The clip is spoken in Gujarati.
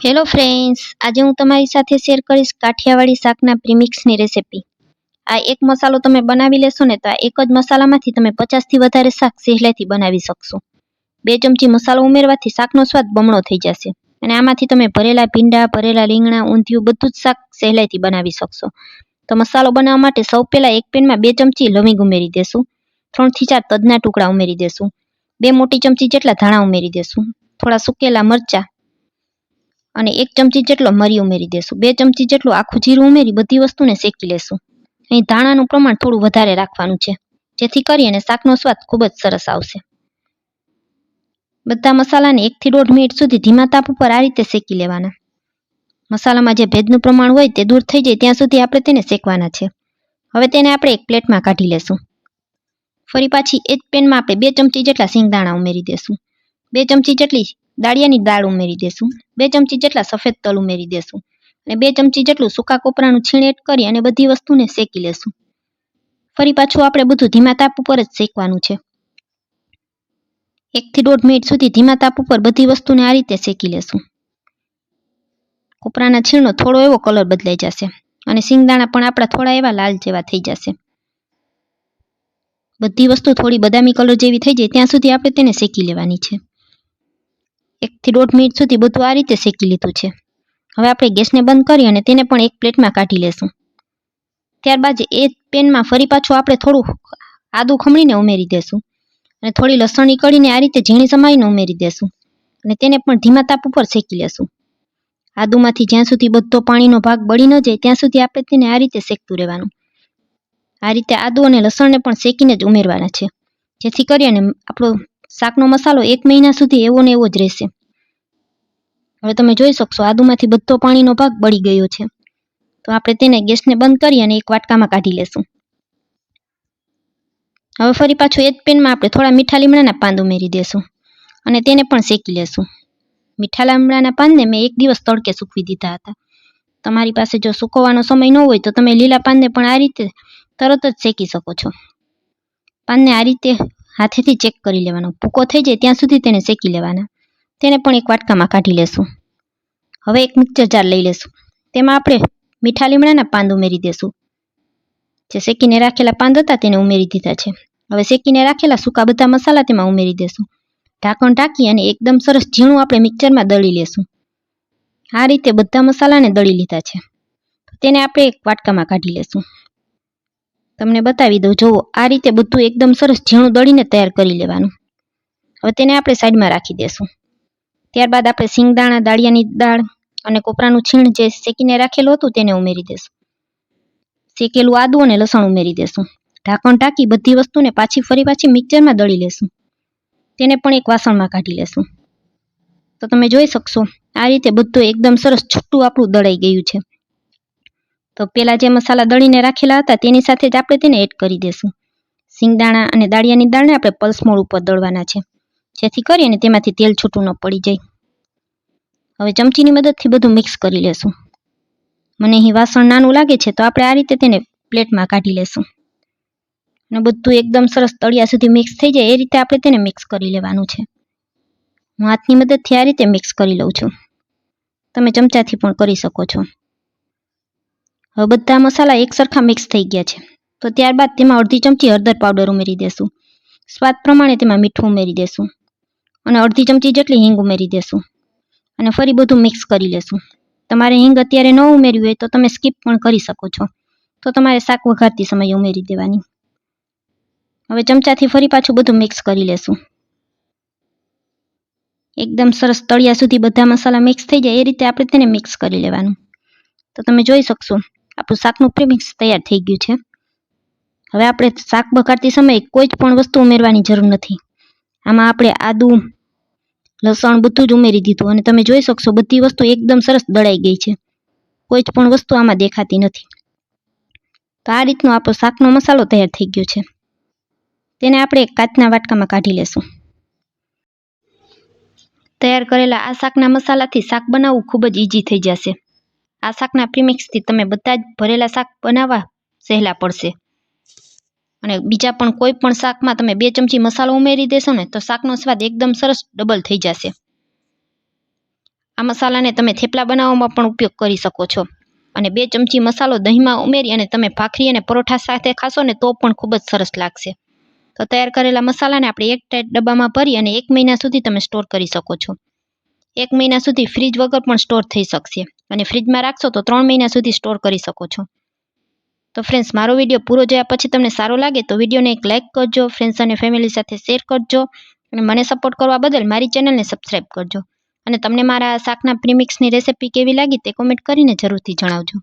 હેલો ફ્રેન્ડ્સ, આજે હું તમારી સાથે શેર કરીશ કાઠિયાવાડી શાકના પ્રીમિક્સની રેસિપી. આ એક મસાલો તમે બનાવી લેશો ને તો આ એક જ મસાલામાંથી તમે 50થી વધારે શાક સહેલાઈથી બનાવી શકશો. 2 ચમચી મસાલો ઉમેરવાથી શાકનો સ્વાદ બમણો થઈ જશે અને આમાંથી તમે ભરેલા ભીંડા, ભરેલા રીંગણા, ઊંધિયું બધું જ શાક સહેલાઈથી બનાવી શકશો. તો મસાલો બનાવવા માટે સૌ પહેલાં એક પેનમાં 2 ચમચી લવિંગ ઉમેરી દેશું, 3 થી 4 તજના ટુકડા ઉમેરી દેશું, 2 મોટી ચમચી જેટલા ધાણા ઉમેરી દેશું, થોડા સુકેલા મરચાં અને 1 ચમચી જેટલો મરી ઉમેરી દેશું. 2 ચમચી જેટલું આખું જીરું ઉમેરી બધી વસ્તુને શેકી લેશું. અહીં ધાણાનું પ્રમાણ થોડું વધારે રાખવાનું છે, જેથી કરીને શાકનો સ્વાદ ખૂબ જ સરસ આવશે. બધા મસાલાને 1 થી 1.5 મિનિટ સુધી ધીમા તાપ ઉપર આ રીતે શેકી લેવાના. મસાલામાં જે ભેજનું પ્રમાણ હોય તે દૂર થઈ જાય ત્યાં સુધી આપણે તેને શેકવાના છે. હવે તેને આપણે એક પ્લેટમાં કાઢી લેશું. ફરી પાછી એ જ પેનમાં આપણે 2 ચમચી જેટલા સિંગદાણા ઉમેરી દેશું, 2 ચમચી જેટલી દાળિયાની દાળ ઉમેરી દેશું, 2 ચમચી જેટલા સફેદ તલ ઉમેરી દેશું અને 2 ચમચી જેટલું સૂકા કોપરાનું છીણ એડ કરી અને બધી વસ્તુને શેકી લેશું. ફરી પાછું આપણે બધું ધીમા તાપ ઉપર જ શેકવાનું છે. 1 થી 1.5 મિનિટ સુધી ધીમા તાપ ઉપર બધી વસ્તુને આ રીતે શેકી લેશું. કોપરાના છીણનો થોડો એવો કલર બદલાઈ જશે અને સિંગદાણા પણ આપણા થોડા એવા લાલ જેવા થઈ જશે. બધી વસ્તુ થોડી બદામી કલર જેવી થઈ જાય ત્યાં સુધી આપણે તેને શેકી લેવાની છે. 1 થી 1.5 મિનિટ સુધી બધું આ રીતે શેકી લીધું છે. હવે આપણે ગેસને બંધ કરી અને તેને પણ એક પ્લેટમાં કાઢી લેશું. ત્યારબાદ એ પેનમાં ફરી પાછું આપણે થોડું આદું ખમણીને ઉમેરી દેશું અને થોડી લસણની કળીને આ રીતે ઝીણી સમારીને ઉમેરી દેશું અને તેને પણ ધીમા તાપ ઉપર શેકી લેશું. આદુમાંથી જ્યાં સુધી બધો પાણીનો ભાગ બળી ન જાય ત્યાં સુધી આપણે તેને આ રીતે શેકતું રહેવાનું. આ રીતે આદુ અને લસણને પણ શેકીને જ ઉમેરવાના છે, જેથી કરીને આપણો શાકનો મસાલો 1 મહિના સુધી એવો ને એવો જ રહેશે. હવે તમે જોઈ શકશો આદુમાંથી બધો પાણીનો ભાગ બળી ગયો છે. તો આપણે તેને ગેસને બંધ કરી અને એક વાટકામાં કાઢી લેશું. હવે ફરી પાછું એ જ પેનમાં આપણે થોડા મીઠા લીમડાના પાન ઉમેરી દેશું અને તેને પણ શેકી લેશું. મીઠા લીમડાના પાનને મેં 1 દિવસ તડકે સૂકવી દીધા હતા. તમારી પાસે જો સૂકવવાનો સમય ન હોય તો તમે લીલા પાનને પણ આ રીતે તરત જ શેકી શકો છો. પાનને આ રીતે હાથેથી ચેક કરી લેવાનો, ભૂકો થઈ જાય ત્યાં સુધી તેને શેકી લેવાના. તેને પણ એક વાટકામાં કાઢી લેશું. હવે એક મિક્સર જાર લઈ લેશું. તેમાં આપણે મીઠા લીમડાના પાન ઉમેરી દેશું. જે શેકીને રાખેલા પાન હતા તેને ઉમેરી દીધા છે. હવે શેકીને રાખેલા સૂકા બધા મસાલા તેમાં ઉમેરી દેશું. ઢાંકણ ઢાંકી અને એકદમ સરસ ઝીણું આપણે મિક્સરમાં દળી લેશું. આ રીતે બધા મસાલાને દળી લીધા છે. તેને આપણે એક વાટકામાં કાઢી લેશું. તમને બતાવી દઉં, જુઓ આ રીતે બધું એકદમ સરસ ઝીણું દળીને તૈયાર કરી લેવાનું. હવે તેને આપણે સાઈડમાં રાખી દેશું. ત્યારબાદ આપણે સિંગદાણા, દાળિયાની દાળ અને કોપરાનું છીણ જે શેકીને રાખેલું હતું તેને ઉમેરી દેશું. શેકેલું આદું અને લસણ ઉમેરી દેશું. ઢાંકણ ઢાંકી બધી વસ્તુને ફરી પાછી મિક્સરમાં દળી લેશું. તેને પણ એક વાસણમાં કાઢી લેશું. તો તમે જોઈ શકશો આ રીતે બધું એકદમ સરસ છૂટું આપણું દળાઈ ગયું છે. તો પેલા જે મસાલા દળીને રાખેલા હતા તેની સાથે જ આપણે તેને એડ કરી દેશું. સિંગદાણા અને દાળિયાની દાળને આપણે પલ્સ મોડ ઉપર દળવાના છે, જેથી કરીને તેમાંથી તેલ છૂટું ન પડી જાય. હવે ચમચીની મદદથી બધું મિક્સ કરી લેશું. મને અહીં વાસણ નાનું લાગે છે તો આપણે આ રીતે તેને પ્લેટમાં કાઢી લેશું અને બધું એકદમ સરસ તળિયા સુધી મિક્સ થઈ જાય એ રીતે આપણે તેને મિક્સ કરી લેવાનું છે. હું હાથની મદદથી આ રીતે મિક્સ કરી લઉં છું. તમે ચમચાથી પણ કરી શકો છો. હવે બધા મસાલા એક સરખા મિક્સ થઈ ગયા છે. તો ત્યારબાદ તેમાં અડધી ચમચી હળદર પાવડર ઉમેરી દેશું. સ્વાદ પ્રમાણે તેમાં મીઠું ઉમેરી દેશું અને અડધી ચમચી જેટલી હિંગ ઉમેરી દેશું અને ફરી બધું મિક્સ કરી લેશું. તમારે હિંગ અત્યારે ન ઉમેરવી હોય તો તમે સ્કીપ પણ કરી શકો છો. તો તમારે શાક વઘારતી સમયે ઉમેરી દેવાની. હવે ચમચાથી ફરી પાછું બધું મિક્સ કરી લેશું. એકદમ સરસ તળિયા સુધી બધા મસાલા મિક્સ થઈ જાય એ રીતે આપણે તેને મિક્સ કરી લેવાનું. તો તમે જોઈ શકશો આપણું શાકનું પ્રીમિક્સ તૈયાર થઈ ગયું છે. હવે આપણે શાક વઘારતી સમયે કોઈ જ પણ વસ્તુ ઉમેરવાની જરૂર નથી. આમાં આપણે આદું, લસણ બધું જ ઉમેરી દીધું અને તમે જોઈ શકશો બધી વસ્તુ એકદમ સરસ દળાઈ ગઈ છે. કોઈ જ પણ વસ્તુ આમાં દેખાતી નથી. તો આ રીતનો આપણો શાકનો મસાલો તૈયાર થઈ ગયો છે. તેને આપણે એક કાચના વાટકામાં કાઢી લેશું. તૈયાર કરેલા આ શાકના મસાલાથી શાક બનાવવું ખૂબ જ ઇઝી થઈ જશે. આ શાકના પ્રીમિક્સથી તમે બધા જ ભરેલા શાક બનાવવા સહેલા પડશે અને બીજા પણ કોઈ પણ શાકમાં તમે 2 ચમચી મસાલો ઉમેરી દેશો ને તો શાકનો સ્વાદ એકદમ સરસ ડબલ થઈ જશે. આ મસાલાને તમે થેપલા બનાવવામાં પણ ઉપયોગ કરી શકો છો. અને 2 ચમચી મસાલો દહીંમાં ઉમેરી અને તમે ભાખરી અને પરોઠા સાથે ખાશો ને તો પણ ખૂબ જ સરસ લાગશે. તો તૈયાર કરેલા મસાલાને આપણે એક ટાઈટ ડબ્બામાં ભરી અને 1 મહિના સુધી તમે સ્ટોર કરી શકો છો. 1 મહિના સુધી ફ્રીજ વગર પણ સ્ટોર થઈ શકશે અને ફ્રીજમાં રાખશો તો 3 મહિના સુધી સ્ટોર કરી શકો છો. તો ફ્રેન્ડ્સ, મારો વિડીયો પૂરો જોયા પછી તમને સારો લાગે તો વિડીયોને એક લાઇક કરજો, ફ્રેન્ડ્સ અને ફેમિલી સાથે શેર કરજો અને મને સપોર્ટ કરવા બદલ મારી ચેનલને સબસ્ક્રાઈબ કરજો. અને તમને મારા શાકના પ્રીમિક્સની રેસિપી કેવી લાગી તે કોમેન્ટ કરીને જરૂરથી જણાવજો.